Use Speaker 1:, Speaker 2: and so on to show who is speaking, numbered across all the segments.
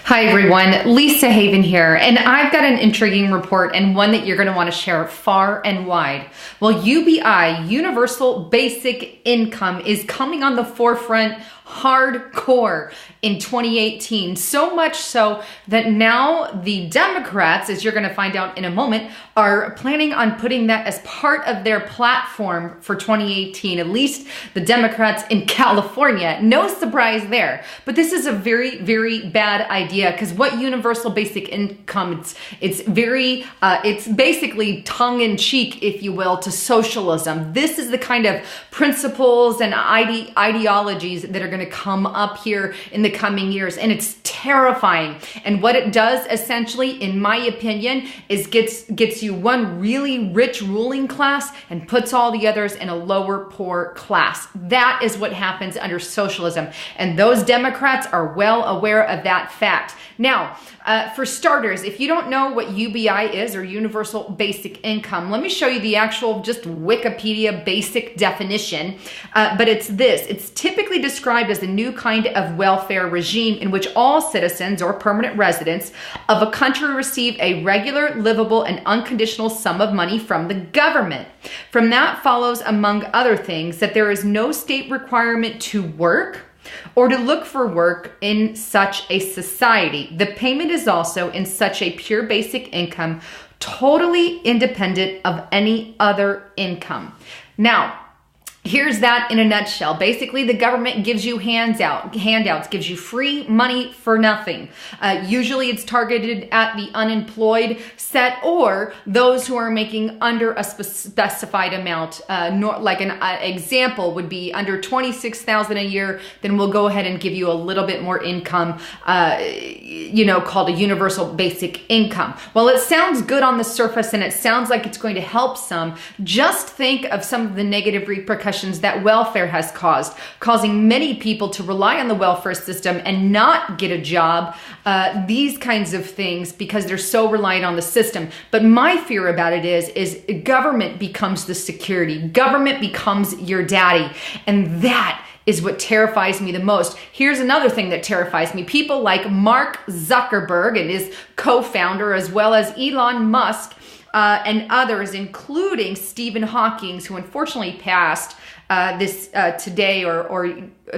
Speaker 1: Hi everyone, Lisa Haven here, and I've got an intriguing report and one that you're going to want to share far and wide. Well, UBI, Universal Basic Income, is coming on the forefront hardcore in 2018. So much so that now the Democrats, as you're going to find out in a moment, are planning on putting that as part of their platform for 2018, at least the Democrats in California. No surprise there. But this is a very, very bad idea because what universal basic income, it's basically tongue-in-cheek, if you will, to socialism. This is the kind of principles and ideologies that are going to come up here in the coming years, and it's terrifying. And what it does essentially, in my opinion, is gets you one really rich ruling class and puts all the others in a lower poor class. That is what happens under socialism, and those Democrats are well aware of that fact. Now, for starters, if you don't know what UBI is, or Universal Basic Income, let me show you the actual just Wikipedia basic definition. But it's this. It's typically described as a new kind of welfare regime in which all citizens or permanent residents of a country receive a regular, livable, and unconditional sum of money from the government. From that follows, among other things, that there is no state requirement to work or to look for work in such a society. The payment is also in such a pure basic income, totally independent of any other income. Now, here's that in a nutshell. Basically, the government gives you handouts, gives you free money for nothing. Usually it's targeted at the unemployed set or those who are making under a specified amount. Like an example would be under $26,000 a year, then we'll go ahead and give you a little bit more income, called a universal basic income. Well, it sounds good on the surface and it sounds like it's going to help some. Just think of some of the negative repercussions that welfare has causing many people to rely on the welfare system and not get a job, these kinds of things, because they're so reliant on the system. But my fear about it is government becomes the security. Government becomes your daddy. And that is what terrifies me the most. Here's another thing that terrifies me. People like Mark Zuckerberg and his co-founder, as well as Elon Musk, and others, including Stephen Hawking, who unfortunately passed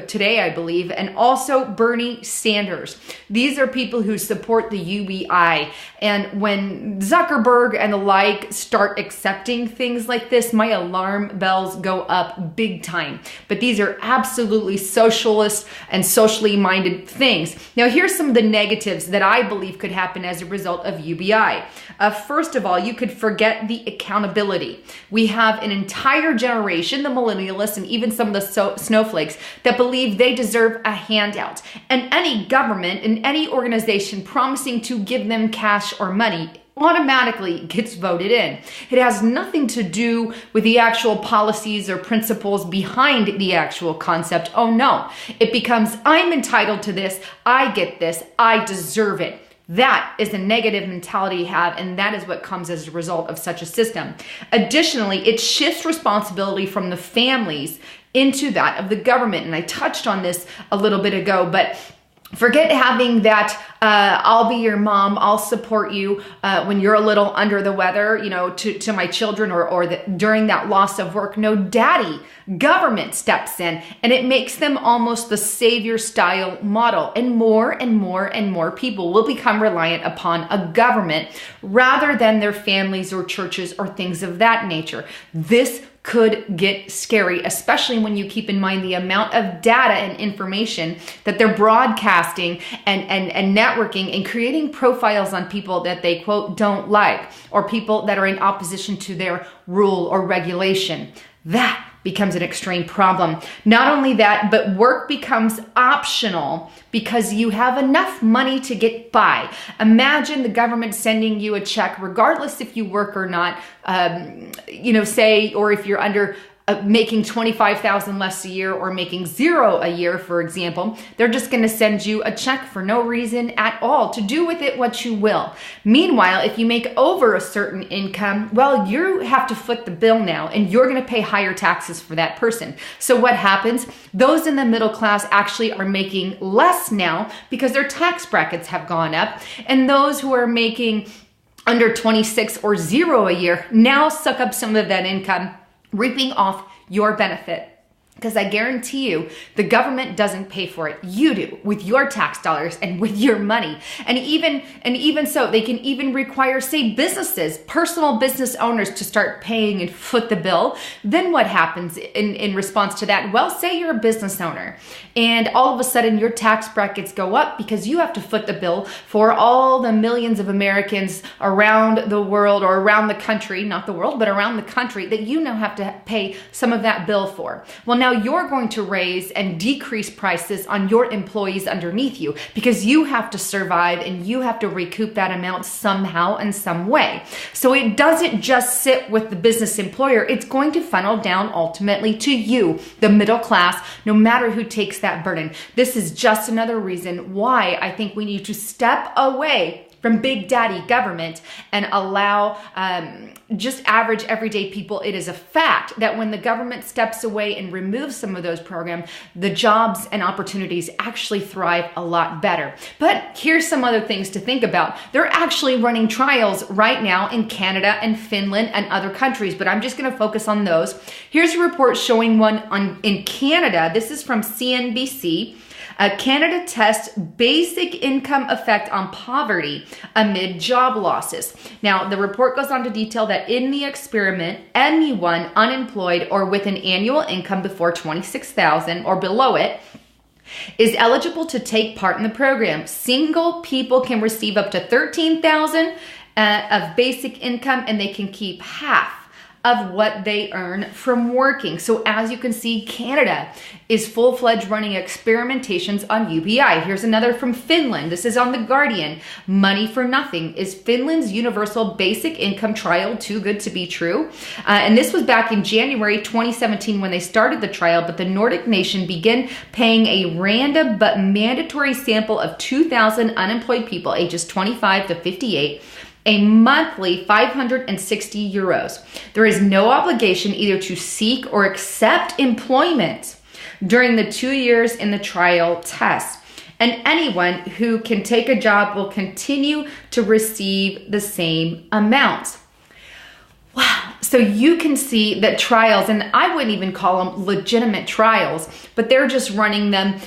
Speaker 1: today, I believe, and also Bernie Sanders. These are people who support the UBI. And when Zuckerberg and the like start accepting things like this, my alarm bells go up big time. But these are absolutely socialist and socially minded things. Now, here's some of the negatives that I believe could happen as a result of UBI. First of all, you could forget the accountability. We have an entire generation, the millennialists and even some of the snowflakes, that believe they deserve a handout. And any government and any organization promising to give them cash or money automatically gets voted in. It has nothing to do with the actual policies or principles behind the actual concept. Oh no, it becomes, I'm entitled to this, I get this, I deserve it. That is a negative mentality you have, and that is what comes as a result of such a system. Additionally, it shifts responsibility from the families into that of the government. And I touched on this a little bit ago, but forget having that, I'll be your mom, I'll support you when you're a little under the weather, to my children or during that loss of work. No, daddy, government steps in, and it makes them almost the savior style model. And more and more and more people will become reliant upon a government rather than their families or churches or things of that nature. This could get scary, especially when you keep in mind the amount of data and information that they're broadcasting and networking and creating profiles on people that they, quote, don't like, or people that are in opposition to their rule or regulation. That becomes an extreme problem. Not only that, but work becomes optional because you have enough money to get by. Imagine the government sending you a check, regardless if you work or not, say, or if you're under making 25,000 less a year or making zero a year, for example, they're just going to send you a check for no reason at all to do with it what you will. Meanwhile, if you make over a certain income, well, you have to foot the bill now and you're going to pay higher taxes for that person. So what happens? Those in the middle class actually are making less now because their tax brackets have gone up, and those who are making under 26 or zero a year now suck up some of that income, reaping off your benefit. Because I guarantee you, the government doesn't pay for it. You do, with your tax dollars and with your money. And even so, they can even require, say, businesses, personal business owners to start paying and foot the bill. Then what happens in response to that? Well, say you're a business owner and all of a sudden your tax brackets go up because you have to foot the bill for all the millions of Americans around the world, or around the country, not the world, but around the country, that you now have to pay some of that bill for. Well, now you're going to raise and decrease prices on your employees underneath you because you have to survive and you have to recoup that amount somehow in some way. So it doesn't just sit with the business employer. It's going to funnel down ultimately to you, the middle class, no matter who takes that burden. This is just another reason why I think we need to step away from big daddy government and allow just average everyday people. It is a fact that when the government steps away and removes some of those programs, the jobs and opportunities actually thrive a lot better. But here's some other things to think about. They're actually running trials right now in Canada and Finland and other countries, but I'm just going to focus on those. Here's a report showing one in Canada. This is from CNBC. Canada tests basic income effect on poverty amid job losses. Now, the report goes on to detail that in the experiment, anyone unemployed or with an annual income before $26,000 or below it is eligible to take part in the program. Single people can receive up to $13,000 of basic income, and they can keep half of what they earn from working. So as you can see, Canada is full-fledged running experimentations on UBI. Here's another from Finland. This is on The Guardian. Money for nothing. Is Finland's universal basic income trial too good to be true? And this was back in January 2017 when they started the trial, but the Nordic nation began paying a random but mandatory sample of 2,000 unemployed people ages 25 to 58 a monthly 560 euros. There is no obligation either to seek or accept employment during the 2 years in the trial test. And anyone who can take a job will continue to receive the same amount. Wow. So you can see that trials, and I wouldn't even call them legitimate trials, but they're just running them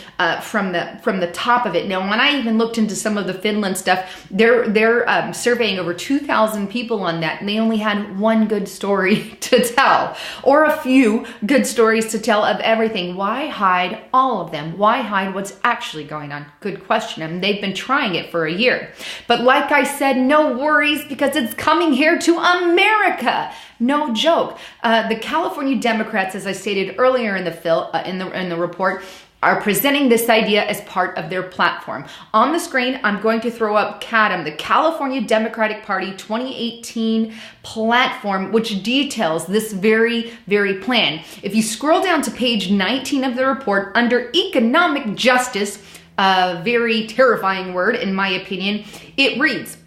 Speaker 1: from the top of it. Now, when I even looked into some of the Finland stuff, they're surveying over 2,000 people on that, and they only had one good story to tell, or a few good stories to tell of everything. Why hide all of them? Why hide what's actually going on? Good question. I mean, they've been trying it for a year. But like I said, no worries, because it's coming here to America. No joke. The California Democrats, as I stated earlier in the report, are presenting this idea as part of their platform. On the screen, I'm going to throw up CADM, the California Democratic Party 2018 platform, which details this very, very plan. If you scroll down to page 19 of the report, under economic justice, a very terrifying word in my opinion, it reads,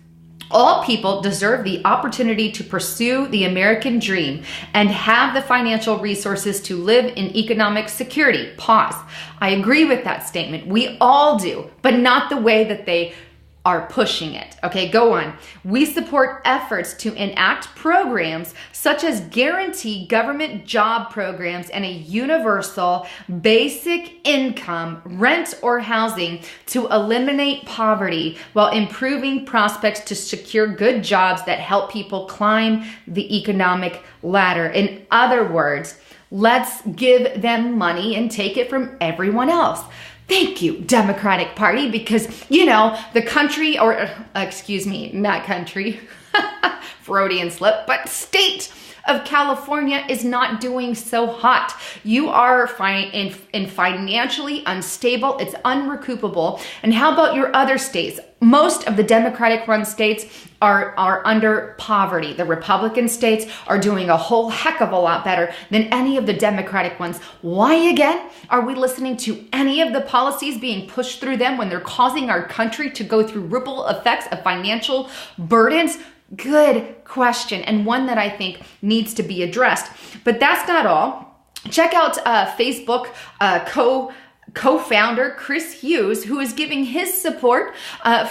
Speaker 1: all people deserve the opportunity to pursue the American dream and have the financial resources to live in economic security. Pause. I agree with that statement. We all do, but not the way that they are pushing it. Okay, go on. We support efforts to enact programs such as guarantee government job programs and a universal basic income, rent or housing to eliminate poverty while improving prospects to secure good jobs that help people climb the economic ladder. In other words, let's give them money and take it from everyone else. Thank you, Democratic Party, because, you know, the country, or excuse me, not country, Freudian slip, but state of California is not doing so hot. You are financially unstable. It's unrecoupable. And how about your other states? Most of the Democratic-run states are under poverty. The Republican states are doing a whole heck of a lot better than any of the Democratic ones. Why again are we listening to any of the policies being pushed through them when they're causing our country to go through ripple effects of financial burdens? Good question, and one that I think needs to be addressed. But that's not all. Check out Facebook co-founder Chris Hughes, who is giving his support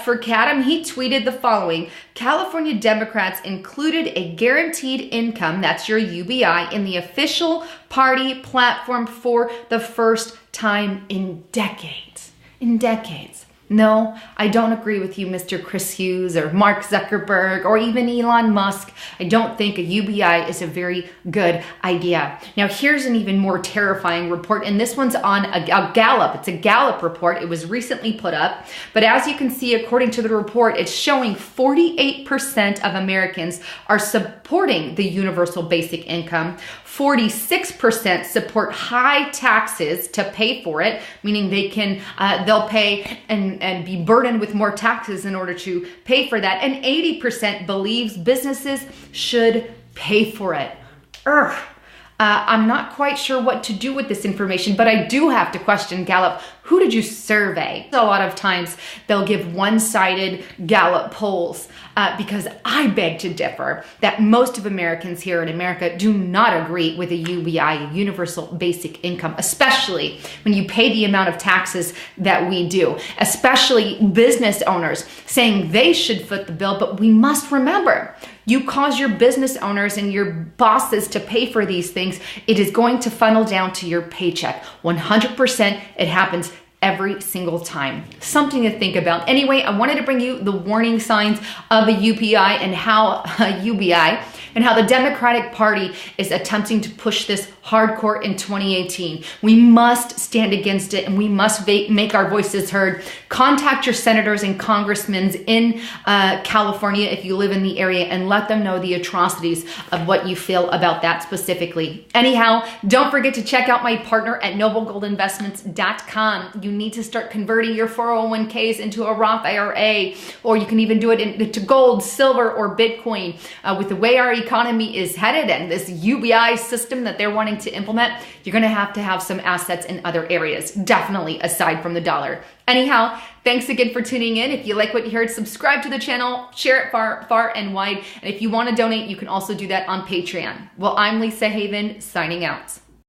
Speaker 1: for CADM. He tweeted the following: California Democrats included a guaranteed income, that's your UBI, in the official party platform for the first time in decades. In decades. No, I don't agree with you, Mr. Chris Hughes or Mark Zuckerberg or even Elon Musk. I don't think a UBI is a very good idea. Now, here's an even more terrifying report, and this one's on a Gallup. It's a Gallup report. It was recently put up, but as you can see, according to the report, it's showing 48% of Americans are supporting the universal basic income. 46% support high taxes to pay for it, meaning they'll pay and be burdened with more taxes in order to pay for that. And 80% believes businesses should pay for it. I'm not quite sure what to do with this information, but I do have to question Gallup. Who did you survey? A lot of times they'll give one-sided Gallup polls because I beg to differ that most of Americans here in America do not agree with a UBI, a universal basic income, especially when you pay the amount of taxes that we do, especially business owners saying they should foot the bill. But we must remember, you cause your business owners and your bosses to pay for these things, it is going to funnel down to your paycheck. 100% it happens every single time. Something to think about. Anyway, I wanted to bring you the warning signs of a UBI and how the Democratic Party is attempting to push this hardcore in 2018. We must stand against it and we must make our voices heard. Contact your senators and congressmen in California if you live in the area and let them know the atrocities of what you feel about that specifically. Anyhow, don't forget to check out my partner at noblegoldinvestments.com. You need to start converting your 401ks into a Roth IRA, or you can even do it into gold, silver, or Bitcoin. With the way our economy is headed and this UBI system that they're wanting to implement, you're going to have some assets in other areas, definitely aside from the dollar. Anyhow, thanks again for tuning in. If you like what you heard, subscribe to the channel, share it far and wide. And if you want to donate, you can also do that on Patreon. Well, I'm Lisa Haven, signing out.